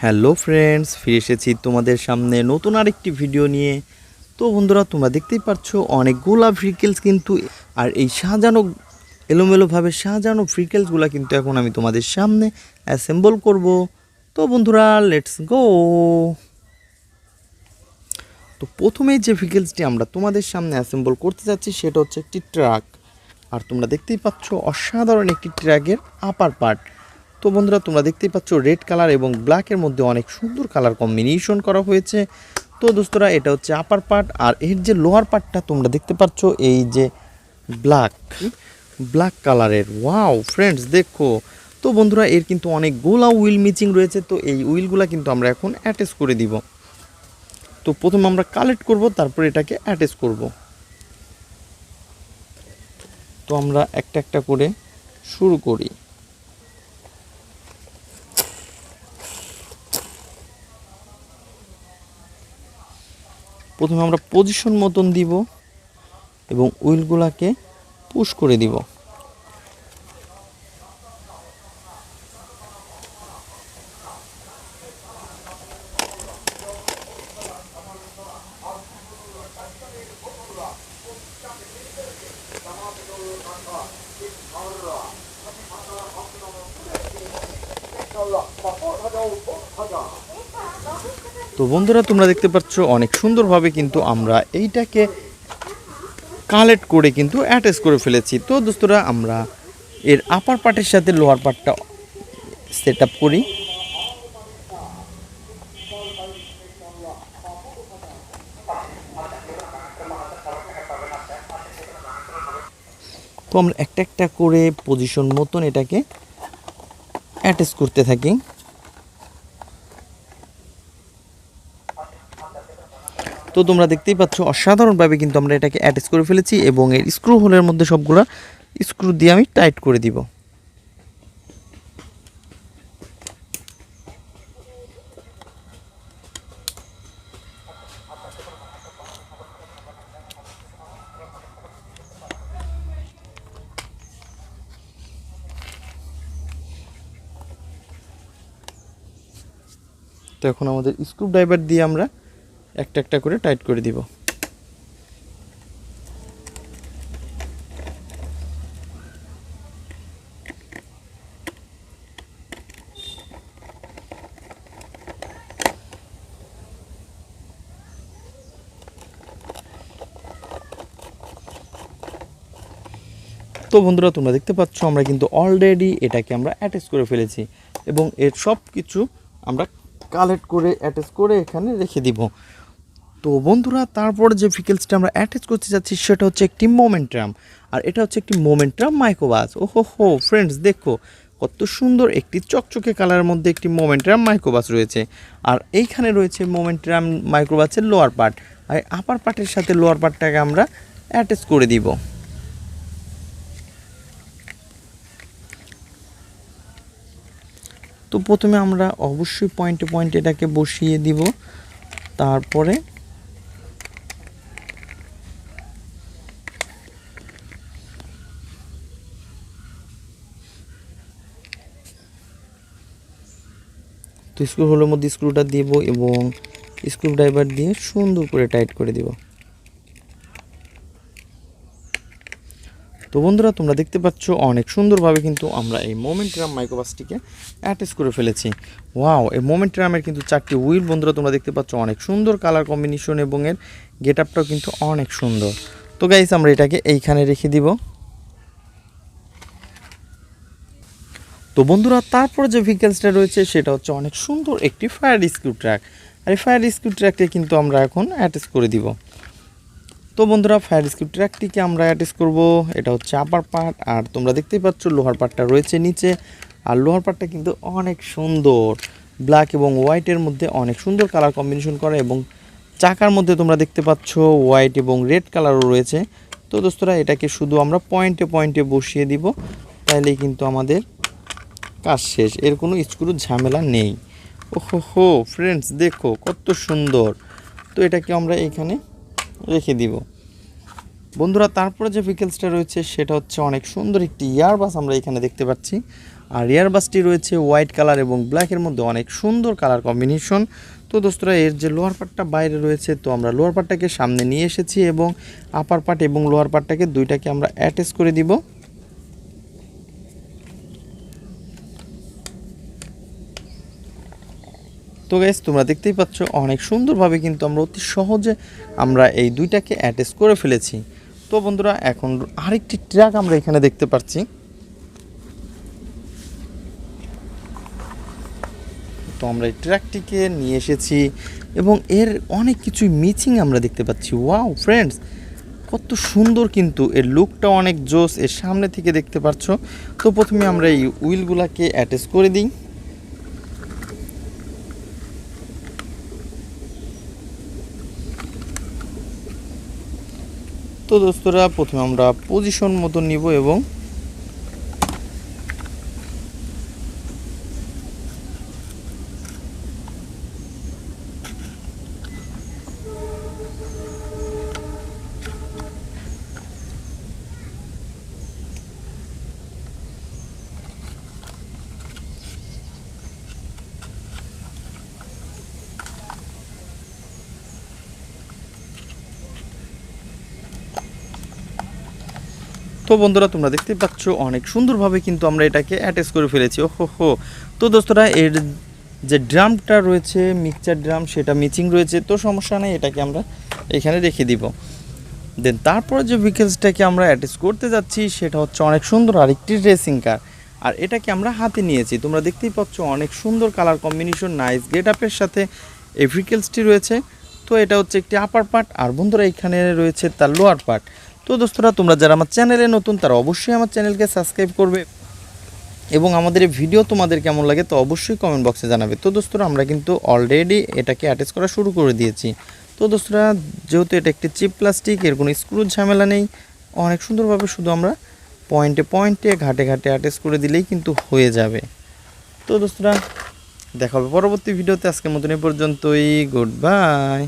Hello friends, ফিরে এসেছি তোমাদের সামনে নতুন আরেকটি ভিডিও নিয়ে। তো বন্ধুরা, তোমরা দেখতেই পাচ্ছ অনেকগুলা ভেহিকেলস কিন্তু, আর এই সাজানো এলোমেলোভাবে সাজানো ভেহিকেলসগুলো কিন্তু এখন আমি তোমাদের সামনে অ্যাসেম্বল করব। তো বন্ধুরা, লেটস গো। তো প্রথমেই যে ভেহিকেলসটি আমরা তোমাদের সামনে অ্যাসেম্বল করতে যাচ্ছি সেটা হচ্ছে একটি ট্রাক। আর তোমরা দেখতেই পাচ্ছ অসাধারণ একটি ট্রাকের আপার পার্ট। তো বন্ধুরা, তোমরা দেখতেই পাচ্ছ রেড কালার এবং ব্ল্যাকের মধ্যে অনেক সুন্দর কালার কম্বিনেশন করা হয়েছে। তো দোস্তরা, এটা হচ্ছে আপার পার্ট, আর এর যে লোয়ার পার্টটা তোমরা দেখতে পাচ্ছ এই যে ব্ল্যাক কালারের। ওয়াও ফ্রেন্ডস, দেখো। তো বন্ধুরা, এর কিন্তু অনেকগুলা হুইল মিচিং রয়েছে। তো এই হুইলগুলা কিন্তু আমরা এখন অ্যাটাচ করে দিব। তো প্রথমে আমরা কালেক্ট করব, তারপর এটাকে অ্যাটাচ করব। তো আমরা একটা একটা করে শুরু করি। প্রথমে আমরা পজিশন মতন দিব এবং হুইলগুলাকে পুশ করে দিব। তো বন্ধুরা, তোমরা দেখতে পাচ্ছ অনেক সুন্দরভাবে কিন্তু আমরা এইটাকে কালেক্ট করে কিন্তু অ্যাটাচ করে ফেলেছি। তো দোস্তরা, আমরা এর আপার পার্টের সাথে লোয়ার পার্টটা সেট আপ করি। তো আমরা একটা একটা করে পজিশন মতন এটাকে অ্যাটাচ করতে থাকি। তো তোমরা দেখতেই পাচ্ছ অসাধারণভাবে কিন্তু আমরা এটাকে অ্যাটাচ করে ফেলেছি এবং এর স্ক্রু হোলের মধ্যে সবগুলো স্ক্রু দিয়ে আমি টাইট করে দিব। তো এখন আমাদের স্ক্রু ড্রাইভার দিয়ে আমরা একটা একটা করে টাইট করে দিব। তো বন্ধুরা, তোমরা দেখতে পাচ্ছ আমরা কিন্তু অলরেডি এটাকে আমরা অ্যাটাচ করে ফেলেছি এবং এর সব কিছু আমরা কালেক্ট করে অ্যাটাচ করে এখানে রেখে দিব। তো বন্ধুরা, তারপর যে ভেহিকেলসটা আমরা অ্যাটাচ করতে যাচ্ছি সেটা হচ্ছে একটি মোমেন্টাম, আর এটা হচ্ছে একটি মোমেন্টাম মাইক্রোবাস। ওহো হো ফ্রেন্ডস, দেখো কত সুন্দর একটি চকচকে কালারের মধ্যে একটি মোমেন্টাম মাইক্রোবাস রয়েছে। আর এইখানে রয়েছে মোমেন্টাম মাইক্রোবাসের লোয়ার পার্ট, আর আপার পার্টের সাথে লোয়ার পার্টটাকে আমরা অ্যাটাচ করে দিব। তো প্রথমে আমরা অবশ্যই পয়েন্টে পয়েন্টে এটাকে বসিয়ে দিব। তারপরে তো স্ক্রু হোলের মধ্যে স্ক্রুটা দিব এবং স্ক্রু ড্রাইভার দিয়ে সুন্দর করে টাইট করে দিব। তো বন্ধুরা, তোমরা দেখতে পাচ্ছ অনেক সুন্দরভাবে কিন্তু আমরা এই মোমেন্টাম মাইক্রোবাসটিকে অ্যাটাচ করে ফেলেছি। ওয়াও, এই মোমেন্টামের কিন্তু 4টি হুইল বন্ধুরা তোমরা দেখতে পাচ্ছ, অনেক সুন্দর কালার কম্বিনেশন এবং এর গেট আপটাও কিন্তু অনেক সুন্দর। তো গাইস, আমরা এটাকে এইখানে রেখে দিব। তো বন্ধুরা, তারপর যে ভেহিকেলসটা রয়েছে সেটা হচ্ছে অনেক সুন্দর একটি ফায়ার রেস্কিউ ট্রাক, আর এই ফায়ার রেস্কিউ ট্রাককে কিন্তু আমরা এখন অ্যাটাচ করে দিব। তো বন্ধুরা, ফায়ার রেস্কিউ ট্রাকটিকে আমরা অ্যাটাচ করব। এটা হচ্ছে আপার পার্ট, আর তোমরা দেখতেই পাচ্ছ লোহার পার্টটা রয়েছে নিচে। আর লোহার পার্টটা কিন্তু অনেক সুন্দর, ব্ল্যাক এবং হোয়াইটের মধ্যে অনেক সুন্দর কালার কম্বিনেশন করা, এবং চাকার মধ্যে তোমরা দেখতে পাচ্ছ হোয়াইট এবং রেড কালারও রয়েছে। তো দোস্তরা, এটাকে শুধু আমরা পয়েন্টে পয়েন্টে বসিয়ে দিব, তাইলেই কিন্তু আমাদের কাজ শেষ, এর কোনো স্ক্রু ঝামেলা নেই। ওহো হো ফ্রেন্ডস, দেখো কত সুন্দর। তো এটাকে আমরা এখানে রেখে দিব। বন্ধুরা, তারপরে যে ভেহিকেলসটা রয়েছে সেটা হচ্ছে অনেক সুন্দর একটি এয়ারবাস আমরা এখানে দেখতে পাচ্ছি। আর এয়ারবাসটি রয়েছে হোয়াইট কালার এবং ব্ল্যাকের মধ্যে অনেক সুন্দর কালার কম্বিনেশন। তো দোস্তরা এর যে লোয়ার পার্টটা বাইরে রয়েছে, তো আমরা লোয়ার পার্টটাকে সামনে নিয়ে এসেছি এবং আপার পার্ট এবং লোয়ার পার্টটাকে দুইটাকে আমরা অ্যাটাচ করে দিব। তো গাইস তোমরা দেখতেই পাচ্ছ অনেক সুন্দরভাবে কিন্তু আমরা অতি সহজে আমরা এই দুইটাকে অ্যাটাচ করে ফেলেছি। তো বন্ধুরা এখন আরেকটি ট্র্যাক আমরা এখানে দেখতে পাচ্ছি। তো আমরা এই ট্র্যাকটিকে নিয়ে এসেছি এবং এর অনেক কিছুই মিচিং আমরা দেখতে পাচ্ছি। ওয়াও ফ্রেন্ডস, কত সুন্দর কিন্তু এর লুকটা অনেক জোস, এর সামনে থেকে দেখতে পাচ্ছ। তো প্রথমে আমরা এই হুইলগুলোকে অ্যাটাচ করে দিই। তো দোস্তরা প্রথমে আমরা পজিশন মতো নিব এবং তো বন্ধুরা তোমরা দেখতে পাচ্ছ অনেক সুন্দরভাবে কিন্তু আমরা এটাকে অ্যাটাচ করে ফেলেছি। ওহো। তো দোস্তরা এর যে ড্রামটা রয়েছে মিক্সচার ড্রাম, সেটা মিচিং রয়েছে, তো সমস্যা নেই, এটাকে আমরা এখানে রেখে দিব। দেন তারপরে যে ভেহিকেলসটাকে আমরা অ্যাটাচ করতে যাচ্ছি সেটা হচ্ছে অনেক সুন্দর আরেকটি রেসিং কার। আর এটাকে আমরা হাতে নিয়েছি, তোমরা দেখতেই পাচ্ছ অনেক সুন্দর কালার কম্বিনেশন, নাইস গেট আপের সাথে এই ভেহিকেলসটি রয়েছে। তো এটা হচ্ছে একটি আপার পার্ট, আর বন্ধুরা এখানে রয়েছে তার লোয়ার পার্ট। তো দোস্তরা তোমরা যারা আমার চ্যানেলে নতুন তারা অবশ্যই আমার চ্যানেলকে সাবস্ক্রাইব করবে এবং আমাদের এই ভিডিও তোমাদের কেমন লাগে তো অবশ্যই কমেন্ট বক্সে জানাবে। তো দোস্তরা আমরা কিন্তু অলরেডি এটাকে অ্যাটাচ করা শুরু করে দিয়েছি। তো দোস্তরা যেহেতু এটা একটি চিপ প্লাস্টিক, এর কোনো স্ক্রু ঝামেলা নেই, অনেক সুন্দরভাবে শুধু আমরা পয়েন্টে পয়েন্টে ঘাটে ঘাটে অ্যাটাচ করে দিলেই কিন্তু হয়ে যাবে। তো দোস্তরা দেখা হবে পরবর্তী ভিডিওতে, আজকের মতন এই পর্যন্তই, গুড বাই।